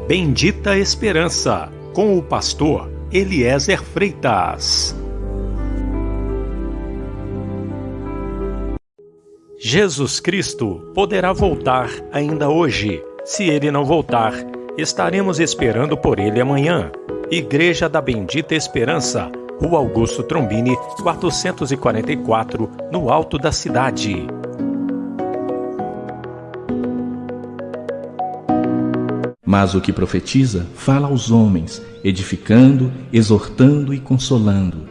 Bendita Esperança, com o pastor Eliezer Freitas. Jesus Cristo poderá voltar ainda hoje. Se ele não voltar, estaremos esperando por ele amanhã. Igreja da Bendita Esperança, Rua Augusto Trombini, 444, no alto da cidade. Mas o que profetiza fala aos homens, edificando, exortando e consolando.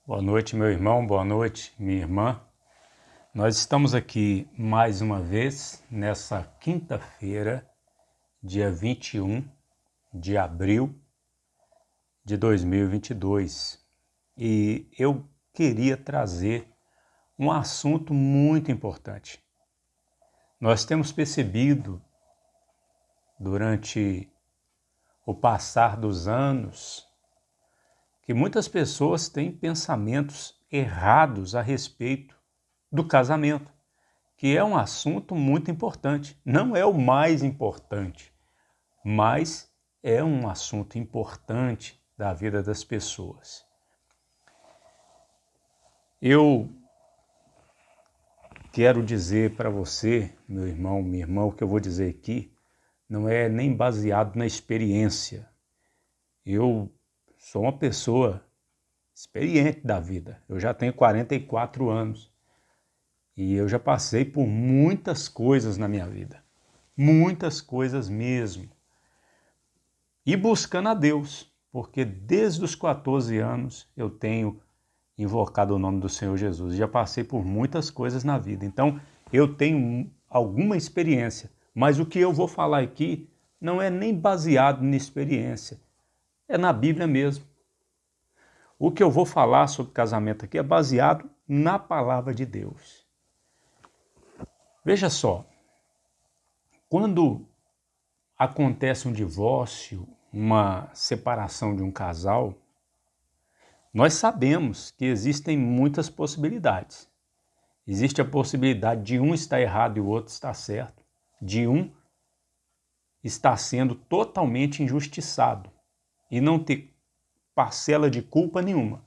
Boa noite, meu irmão, boa noite, minha irmã. Nós estamos aqui mais uma vez nessa quinta-feira, dia 21 de abril de 2022. E eu queria trazer um assunto muito importante. Nós temos percebido durante o passar dos anos que muitas pessoas têm pensamentos errados a respeito do casamento, que é um assunto muito importante. Não é o mais importante, mas é um assunto importante da vida das pessoas. Eu quero dizer para você, meu irmão, minha irmã, o que eu vou dizer aqui não é nem baseado na experiência. Eu sou uma pessoa experiente da vida. Eu já tenho 44 anos e eu já passei por muitas coisas na minha vida. Muitas coisas mesmo. E buscando a Deus, porque desde os 14 anos eu tenho invocado o nome do Senhor Jesus. Já passei por muitas coisas na vida. Então, eu tenho alguma experiência, mas o que eu vou falar aqui não é nem baseado na experiência, é na Bíblia mesmo. O que eu vou falar sobre casamento aqui é baseado na palavra de Deus. Veja só, quando acontece um divórcio, uma separação de um casal, nós sabemos que existem muitas possibilidades. Existe a possibilidade de um estar errado e o outro estar certo, de um estar sendo totalmente injustiçado e não ter parcela de culpa nenhuma.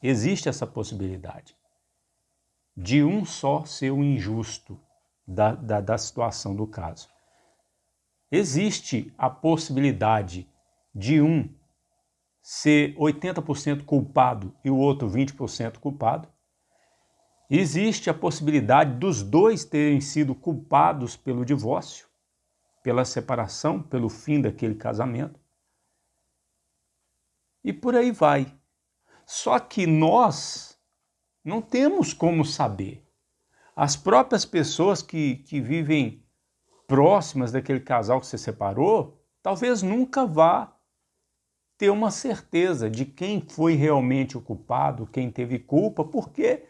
Existe essa possibilidade de um só ser o injusto da situação do caso. Existe a possibilidade de um ser 80% culpado e o outro 20% culpado. Existe a possibilidade dos dois terem sido culpados pelo divórcio, pela separação, pelo fim daquele casamento. E por aí vai. Só que nós não temos como saber. As próprias pessoas que vivem próximas daquele casal que se separou, talvez nunca vá ter uma certeza de quem foi realmente o culpado, quem teve culpa, porque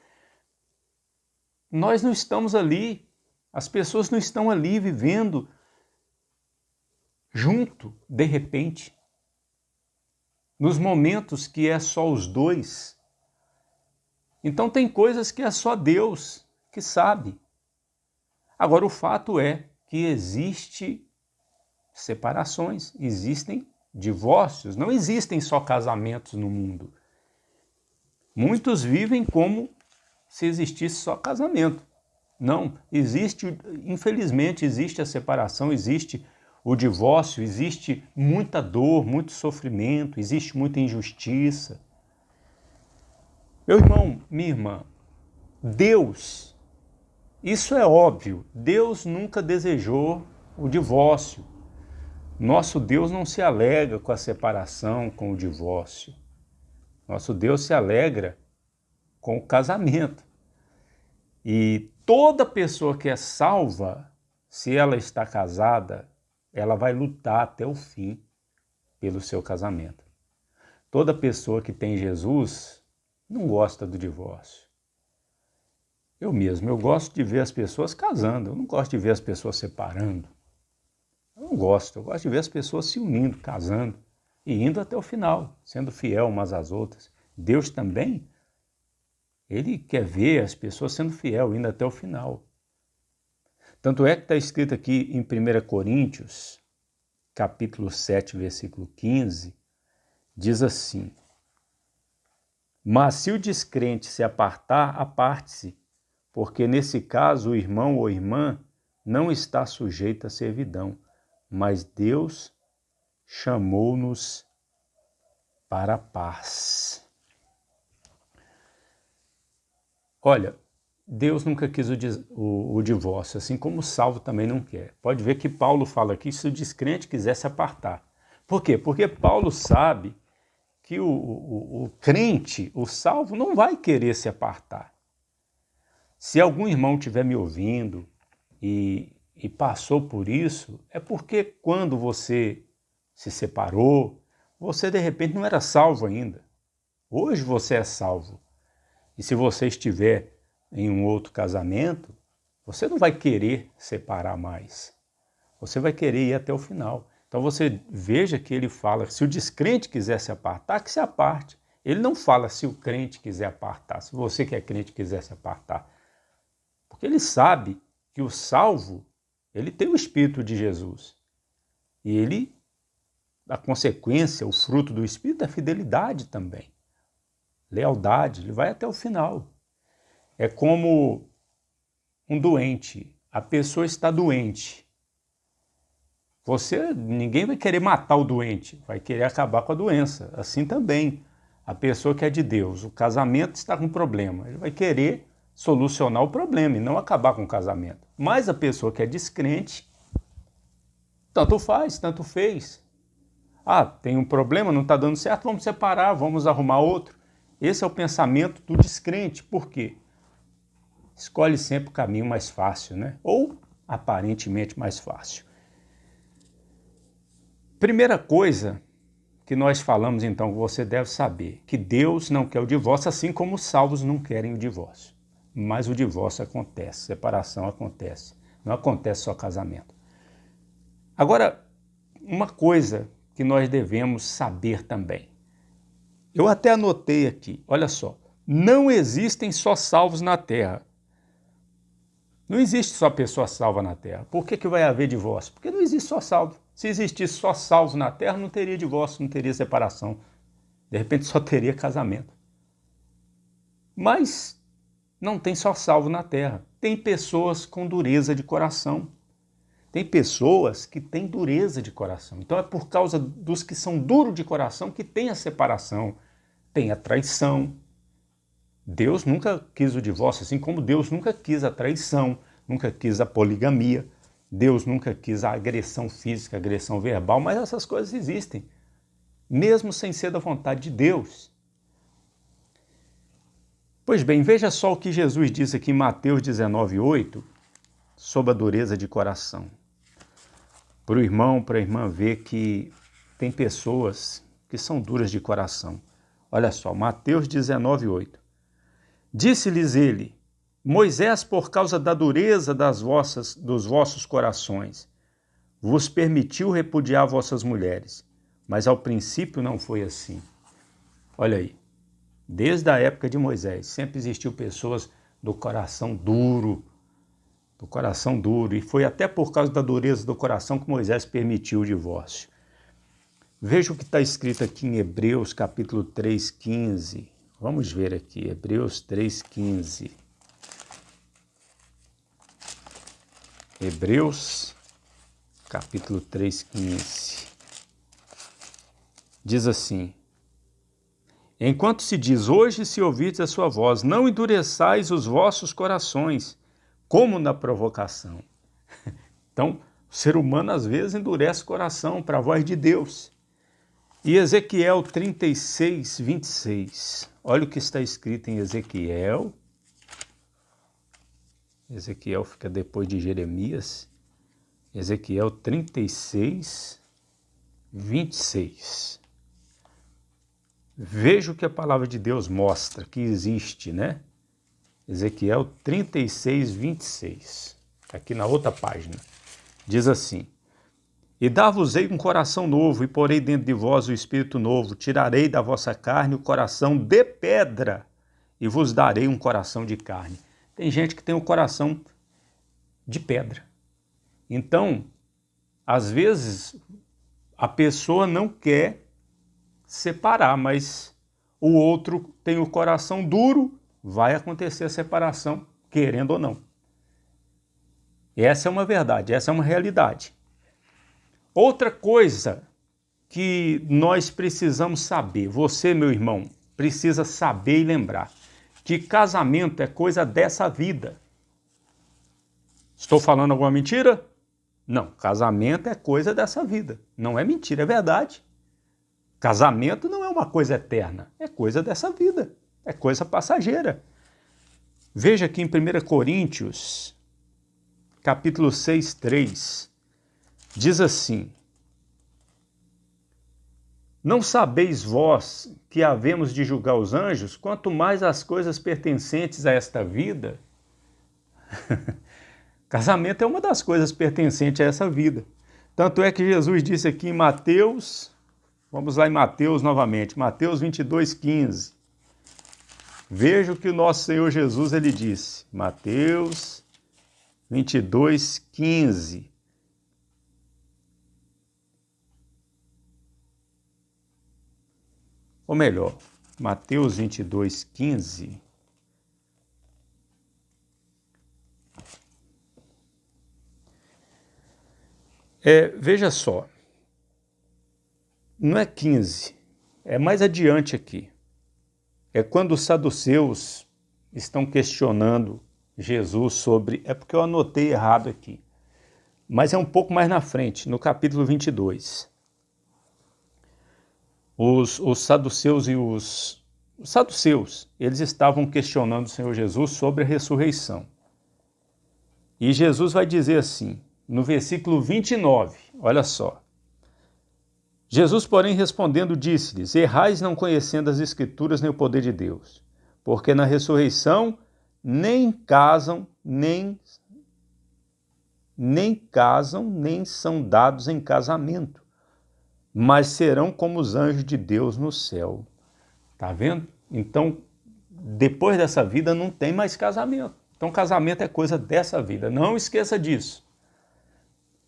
nós não estamos ali, as pessoas não estão ali vivendo junto, de repente, nos momentos que é só os dois. Então tem coisas que é só Deus que sabe. Agora o fato é que existe separações, existem divórcios, não existem só casamentos no mundo. Muitos vivem como se existisse só casamento. Não, existe, infelizmente, existe a separação, existe o divórcio, existe muita dor, muito sofrimento, existe muita injustiça. Meu irmão, minha irmã, Deus, isso é óbvio, Deus nunca desejou o divórcio. Nosso Deus não se alegra com a separação, com o divórcio. Nosso Deus se alegra com o casamento. E toda pessoa que é salva, se ela está casada, ela vai lutar até o fim pelo seu casamento. Toda pessoa que tem Jesus não gosta do divórcio. Eu gosto de ver as pessoas casando, eu não gosto de ver as pessoas separando. Eu não gosto, eu gosto de ver as pessoas se unindo, casando e indo até o final, sendo fiel umas às outras. Deus também, Ele quer ver as pessoas sendo fiel, indo até o final. Tanto é que está escrito aqui em 1 Coríntios, capítulo 7, versículo 15, diz assim: mas se o descrente se apartar, aparte-se, porque nesse caso o irmão ou irmã não está sujeito à servidão, mas Deus chamou-nos para a paz. Olha, Deus nunca quis o divórcio, assim como o salvo também não quer. Pode ver que Paulo fala aqui, se o descrente quiser se apartar. Por quê? Porque Paulo sabe que o crente, o salvo, não vai querer se apartar. Se algum irmão estiver me ouvindo e passou por isso, é porque quando você se separou, você de repente não era salvo ainda. Hoje você é salvo. E se você estiver em um outro casamento, você não vai querer separar mais. Você vai querer ir até o final. Então você veja que ele fala, se o descrente quiser se apartar, que se aparte. Ele não fala se o crente quiser apartar, se você que é crente quiser se apartar. Porque ele sabe que o salvo, ele tem o Espírito de Jesus. E ele, a consequência, o fruto do Espírito é fidelidade também. Lealdade, ele vai até o final. É como um doente. A pessoa está doente. Ninguém vai querer matar o doente, vai querer acabar com a doença. Assim também, a pessoa que é de Deus, o casamento está com problema, ele vai querer solucionar o problema e não acabar com o casamento. Mas a pessoa que é descrente, tanto faz, tanto fez. Ah, tem um problema, não está dando certo, vamos separar, vamos arrumar outro. Esse é o pensamento do descrente. Por quê? Escolhe sempre o caminho mais fácil, né? Ou aparentemente mais fácil. Primeira coisa que nós falamos então, que você deve saber, que Deus não quer o divórcio, assim como os salvos não querem o divórcio. Mas o divórcio acontece, separação acontece, não acontece só casamento. Agora, uma coisa que nós devemos saber também, eu até anotei aqui, olha só, não existem só salvos na terra. Não existe só pessoa salva na terra. Por que vai haver divórcio? Porque não existe só salvo. Se existisse só salvo na terra, não teria divórcio, não teria separação. De repente só teria casamento. Mas não tem só salvo na terra. Tem pessoas com dureza de coração. Tem pessoas que têm dureza de coração. Então é por causa dos que são duros de coração que tem a separação, tem a traição. Deus nunca quis o divórcio, assim como Deus nunca quis a traição, nunca quis a poligamia, Deus nunca quis a agressão física, a agressão verbal, mas essas coisas existem, mesmo sem ser da vontade de Deus. Pois bem, veja só o que Jesus diz aqui em Mateus 19:8, sobre a dureza de coração. Para o irmão, para a irmã ver que tem pessoas que são duras de coração. Olha só, Mateus 19:8. Disse-lhes ele, Moisés, por causa da dureza dos vossos corações, vos permitiu repudiar vossas mulheres, mas ao princípio não foi assim. Olha aí, desde a época de Moisés, sempre existiu pessoas do coração duro, e foi até por causa da dureza do coração que Moisés permitiu o divórcio. Veja o que está escrito aqui em Hebreus, capítulo 3:15. Vamos ver aqui, Hebreus 3:15. Hebreus, capítulo 3:15. Diz assim, enquanto se diz, hoje se ouvides a sua voz, não endureçais os vossos corações, como na provocação. Então, o ser humano às vezes endurece o coração para a voz de Deus. E Ezequiel 36:26. Olha o que está escrito em Ezequiel. Ezequiel fica depois de Jeremias. Ezequiel 36:26. Veja o que a palavra de Deus mostra que existe, né? Ezequiel 36:26. Aqui na outra página. Diz assim, e dar-vos-ei um coração novo, e porei dentro de vós o espírito novo, tirarei da vossa carne o coração de pedra, e vos darei um coração de carne. Tem gente que tem um coração de pedra, Então, às vezes, a pessoa não quer separar, mas o outro tem o coração duro, vai acontecer a separação, querendo ou não. Essa é uma verdade, essa é uma realidade. Outra coisa que nós precisamos saber, você, meu irmão, precisa saber e lembrar, que casamento é coisa dessa vida. Estou falando alguma mentira? Não, casamento é coisa dessa vida. Não é mentira, é verdade. Casamento não é uma coisa eterna, é coisa dessa vida, é coisa passageira. Veja aqui em 1 Coríntios, capítulo 6, 3, diz assim: não sabeis vós que havemos de julgar os anjos, quanto mais as coisas pertencentes a esta vida? Casamento é uma das coisas pertencentes a essa vida. Tanto é que Jesus disse aqui em Mateus, vamos lá em Mateus novamente, Mateus 22, 15. Veja o que o nosso Senhor Jesus ele disse, Mateus 22, 15. Ou melhor, Mateus 22, 15. Veja só, não é 15, é mais adiante aqui. É quando os saduceus estão questionando Jesus sobre... É porque eu anotei errado aqui, mas é um pouco mais na frente, no capítulo 22. Os saduceus e os saduceus, eles estavam questionando o Senhor Jesus sobre a ressurreição. E Jesus vai dizer assim, no versículo 29, olha só. Jesus, porém, respondendo, disse-lhes: errais não conhecendo as Escrituras nem o poder de Deus, porque na ressurreição nem casam, nem são dados em casamento, mas serão como os anjos de Deus no céu. Tá vendo? Então, depois dessa vida não tem mais casamento. Então, casamento é coisa dessa vida. Não esqueça disso.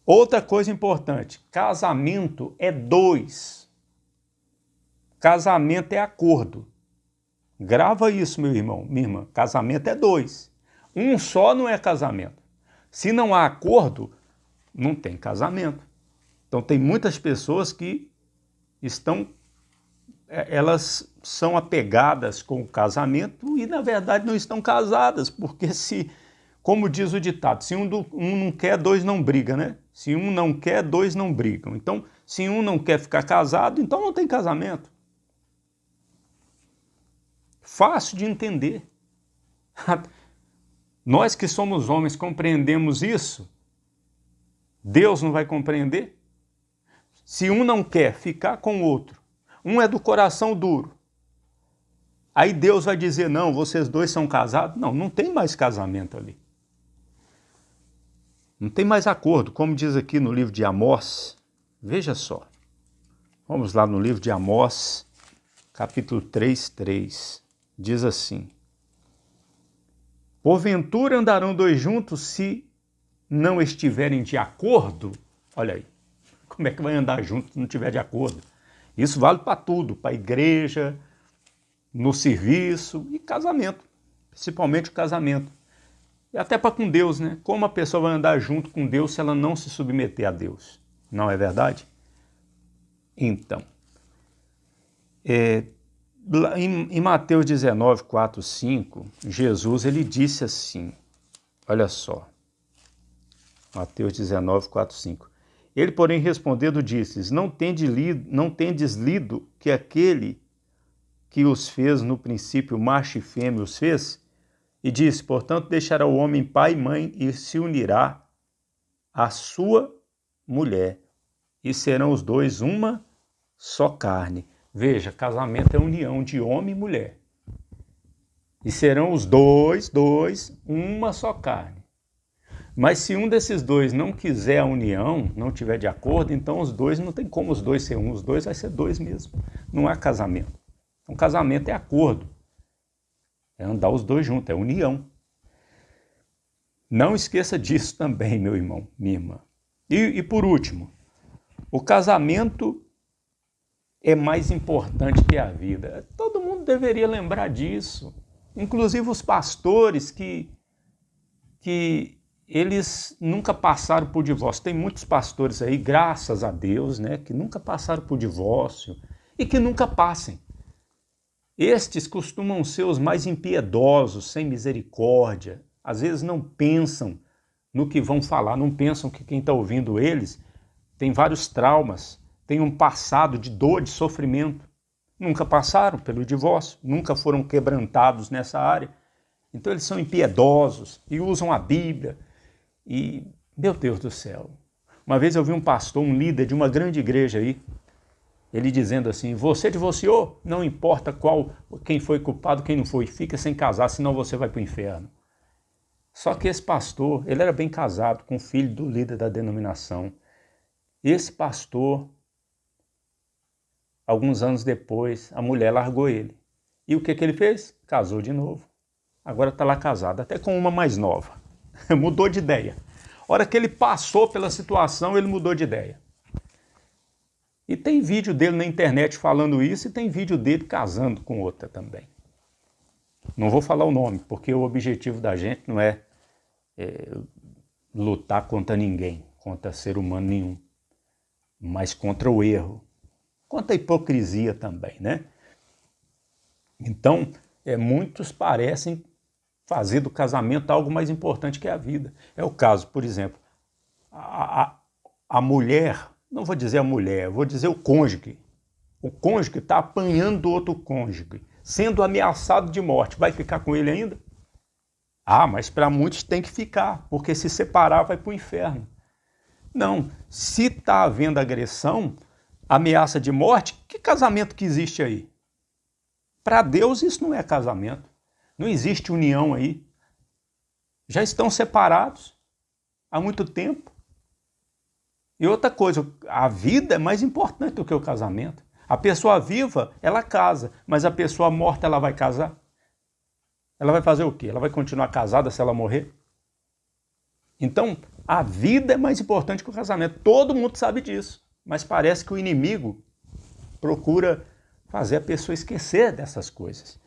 Outra coisa importante, casamento é dois. Casamento é acordo. Grava isso, meu irmão, minha irmã. Casamento é dois. Um só não é casamento. Se não há acordo, não tem casamento. Então tem muitas pessoas que elas são apegadas com o casamento e na verdade não estão casadas, porque como diz o ditado, se um não quer, dois não brigam, né? Se um não quer, dois não brigam. Então, se um não quer ficar casado, então não tem casamento. Fácil de entender. Nós que somos homens compreendemos isso. Deus não vai compreender? Se um não quer ficar com o outro, um é do coração duro, aí Deus vai dizer, não, vocês dois são casados? Não, não tem mais casamento ali. Não tem mais acordo, como diz aqui no livro de Amós. Veja só. Vamos lá no livro de Amós, capítulo 3, 3. Diz assim: porventura andarão dois juntos se não estiverem de acordo? Olha aí, como é que vai andar junto se não estiver de acordo? Isso vale para tudo, para a igreja, no serviço e casamento, principalmente o casamento. E até para com Deus, né? Como a pessoa vai andar junto com Deus se ela não se submeter a Deus? Não é verdade? Então, em Mateus 19, 4, 5, Jesus ele disse assim, olha só, Mateus 19, 4, 5. Ele, porém, respondendo, disse: não tendes lido que aquele que os fez no princípio, macho e fêmea os fez? E disse, portanto, deixará o homem pai e mãe e se unirá à sua mulher, e serão os dois uma só carne. Veja, casamento é união de homem e mulher. E serão os dois, uma só carne. Mas se um desses dois não quiser a união, não tiver de acordo, então os dois, não tem como os dois ser um, os dois vai ser dois mesmo. Não há casamento. Então casamento é acordo. É andar os dois juntos, é união. Não esqueça disso também, meu irmão, minha irmã. E por último, o casamento é mais importante que a vida. Todo mundo deveria lembrar disso. Inclusive os pastores que eles nunca passaram por divórcio. Tem muitos pastores aí, graças a Deus, né, que nunca passaram por divórcio e que nunca passem. Estes costumam ser os mais impiedosos, sem misericórdia. Às vezes não pensam no que vão falar, não pensam que quem está ouvindo eles tem vários traumas, tem um passado de dor, de sofrimento. Nunca passaram pelo divórcio, nunca foram quebrantados nessa área. Então eles são impiedosos e usam a Bíblia. E, meu Deus do céu, uma vez eu vi um pastor, um líder de uma grande igreja aí, ele dizendo assim: você divorciou? Não importa quem foi culpado, quem não foi, fica sem casar, senão você vai para o inferno. Só que esse pastor, ele era bem casado com o filho do líder da denominação. Esse pastor, alguns anos depois, a mulher largou ele. E o que ele fez? Casou de novo. Agora está lá casado, até com uma mais nova. Mudou de ideia. A hora que ele passou pela situação, ele mudou de ideia. E tem vídeo dele na internet falando isso e tem vídeo dele casando com outra também. Não vou falar o nome, porque o objetivo da gente não é lutar contra ninguém, contra ser humano nenhum, mas contra o erro, contra a hipocrisia também, né? Então, muitos parecem fazer do casamento algo mais importante que a vida. É o caso, por exemplo, a mulher, não vou dizer a mulher, vou dizer o cônjuge. O cônjuge está apanhando do outro cônjuge, sendo ameaçado de morte. Vai ficar com ele ainda? Ah, mas para muitos tem que ficar, porque se separar vai para o inferno. Não, se está havendo agressão, ameaça de morte, que casamento que existe aí? Para Deus isso não é casamento. Não existe união aí. Já estão separados há muito tempo. E outra coisa, a vida é mais importante do que o casamento. A pessoa viva, ela casa, mas a pessoa morta, ela vai casar? Ela vai fazer o quê? Ela vai continuar casada se ela morrer? Então, a vida é mais importante que o casamento. Todo mundo sabe disso, mas parece que o inimigo procura fazer a pessoa esquecer dessas coisas.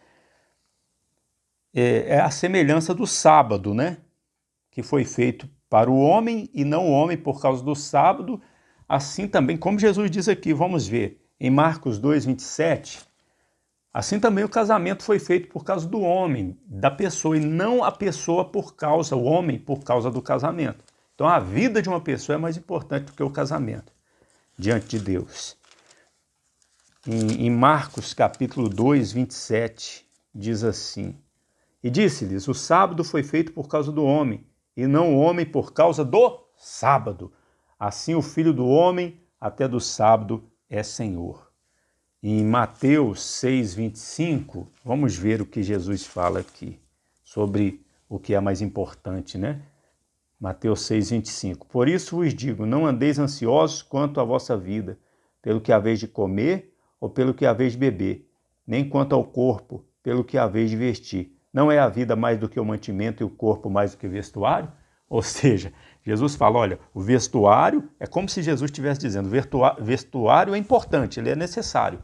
É a semelhança do sábado, né? Que foi feito para o homem e não o homem por causa do sábado. Assim também, como Jesus diz aqui, vamos ver, em Marcos 2, 27, assim também o casamento foi feito por causa do homem, da pessoa, e não a pessoa o homem por causa do casamento. Então a vida de uma pessoa é mais importante do que o casamento, diante de Deus. Em Marcos capítulo 2, 27, diz assim: e disse-lhes, o sábado foi feito por causa do homem, e não o homem por causa do sábado. Assim o Filho do Homem até do sábado é Senhor. Em Mateus 6, 25, vamos ver o que Jesus fala aqui, sobre o que é mais importante, né? Mateus 6, 25. Por isso vos digo, não andeis ansiosos quanto à vossa vida, pelo que haveis de comer ou pelo que haveis de beber, nem quanto ao corpo, pelo que haveis de vestir. Não é a vida mais do que o mantimento e o corpo mais do que o vestuário? Ou seja, Jesus fala, olha, o vestuário, é como se Jesus estivesse dizendo, vestuário é importante, ele é necessário,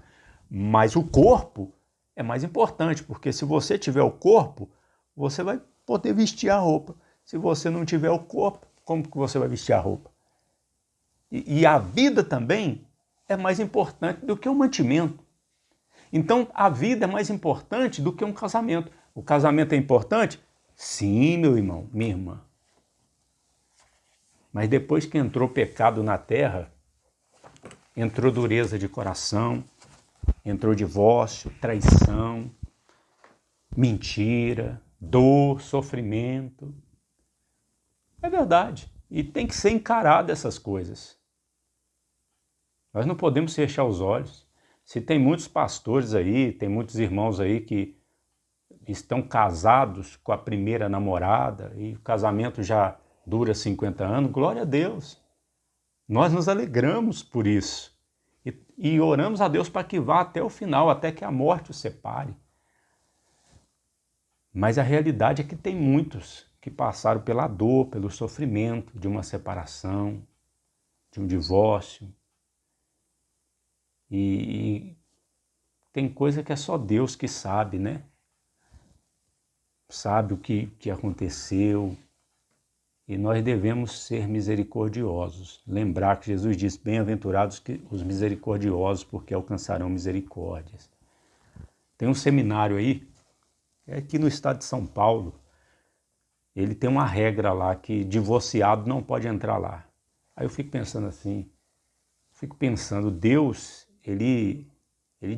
mas o corpo é mais importante, porque se você tiver o corpo, você vai poder vestir a roupa. Se você não tiver o corpo, como que você vai vestir a roupa? E a vida também é mais importante do que o mantimento. Então, a vida é mais importante do que um casamento. O casamento é importante? Sim, meu irmão, minha irmã. Mas depois que entrou pecado na terra, entrou dureza de coração, entrou divórcio, traição, mentira, dor, sofrimento. É verdade. E tem que ser encarado essas coisas. Nós não podemos fechar os olhos. Se tem muitos pastores aí, tem muitos irmãos aí que estão casados com a primeira namorada e o casamento já dura 50 anos, glória a Deus. Nós nos alegramos por isso e oramos a Deus para que vá até o final, até que a morte os separe. Mas a realidade é que tem muitos que passaram pela dor, pelo sofrimento de uma separação, de um divórcio. E tem coisa que é só Deus que sabe, né? Sabe o que aconteceu. E nós devemos ser misericordiosos. Lembrar que Jesus disse, bem-aventurados os misericordiosos, porque alcançarão misericórdias. Tem um seminário aí, é aqui no estado de São Paulo. Ele tem uma regra lá que divorciado não pode entrar lá. Aí eu fico pensando assim, Deus, ele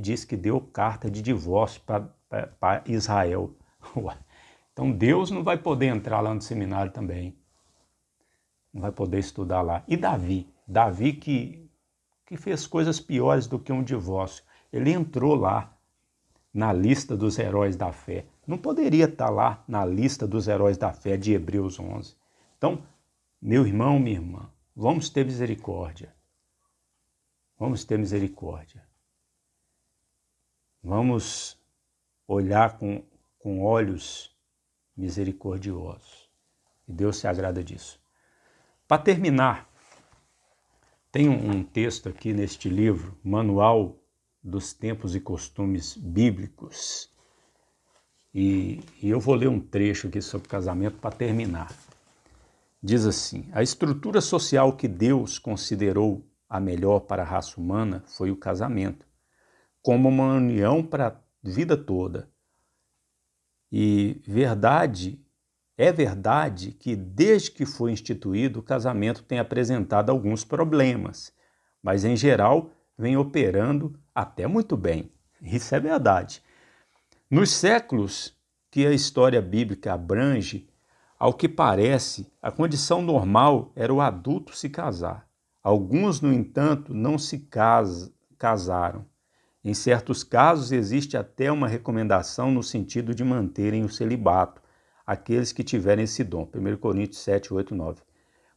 disse que deu carta de divórcio para Israel. Então Deus não vai poder entrar lá no seminário também. Não vai poder estudar lá. E Davi que fez coisas piores do que um divórcio. Ele entrou lá na lista dos heróis da fé. Não poderia estar lá na lista dos heróis da fé de Hebreus 11. Então, meu irmão, minha irmã, vamos ter misericórdia. Vamos ter misericórdia. Vamos olhar com olhos misericordiosos. E Deus se agrada disso. Para terminar, tem um texto aqui neste livro, Manual dos Tempos e Costumes Bíblicos. E eu vou ler um trecho aqui sobre casamento para terminar. Diz assim, a estrutura social que Deus considerou a melhor para a raça humana foi o casamento, como uma união para a vida toda. E é verdade que desde que foi instituído o casamento tem apresentado alguns problemas, mas em geral vem operando até muito bem. Isso é verdade. Nos séculos que a história bíblica abrange, ao que parece, a condição normal era o adulto se casar. Alguns, no entanto, não se casaram. Em certos casos, existe até uma recomendação no sentido de manterem o celibato, aqueles que tiverem esse dom. 1 Coríntios 7, 8, 9.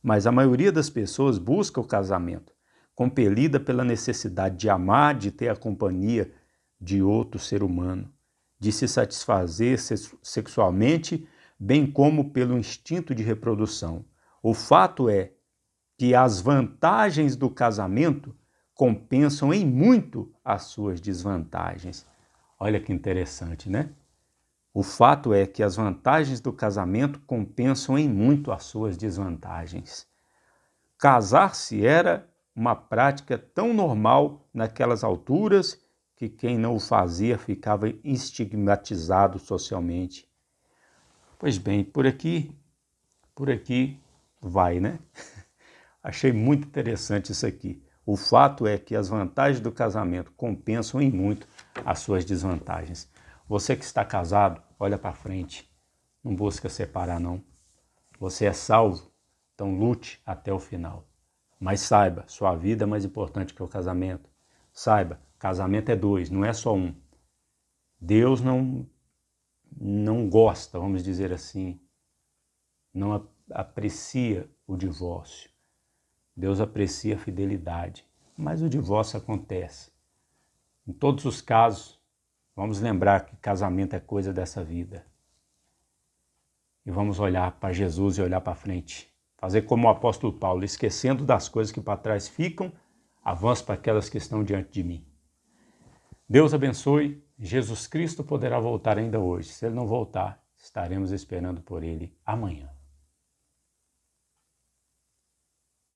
Mas a maioria das pessoas busca o casamento, compelida pela necessidade de amar, de ter a companhia de outro ser humano, de se satisfazer sexualmente, bem como pelo instinto de reprodução. O fato é que as vantagens do casamento compensam em muito as suas desvantagens. Olha que interessante, né? O fato é que as vantagens do casamento compensam em muito as suas desvantagens. Casar-se era uma prática tão normal naquelas alturas que quem não o fazia ficava estigmatizado socialmente. Pois bem, por aqui vai, né? Achei muito interessante isso aqui. O fato é que as vantagens do casamento compensam em muito as suas desvantagens. Você que está casado, olha para frente. Não busca separar, não. Você é salvo, então lute até o final. Mas saiba, sua vida é mais importante que o casamento. Saiba, casamento é dois, não é só um. Deus não gosta, vamos dizer assim, não aprecia o divórcio. Deus aprecia a fidelidade, mas o divórcio acontece. Em todos os casos, vamos lembrar que casamento é coisa dessa vida. E vamos olhar para Jesus e olhar para frente. Fazer como o apóstolo Paulo, esquecendo das coisas que para trás ficam, avanço para aquelas que estão diante de mim. Deus abençoe. Jesus Cristo poderá voltar ainda hoje. Se Ele não voltar, estaremos esperando por Ele amanhã.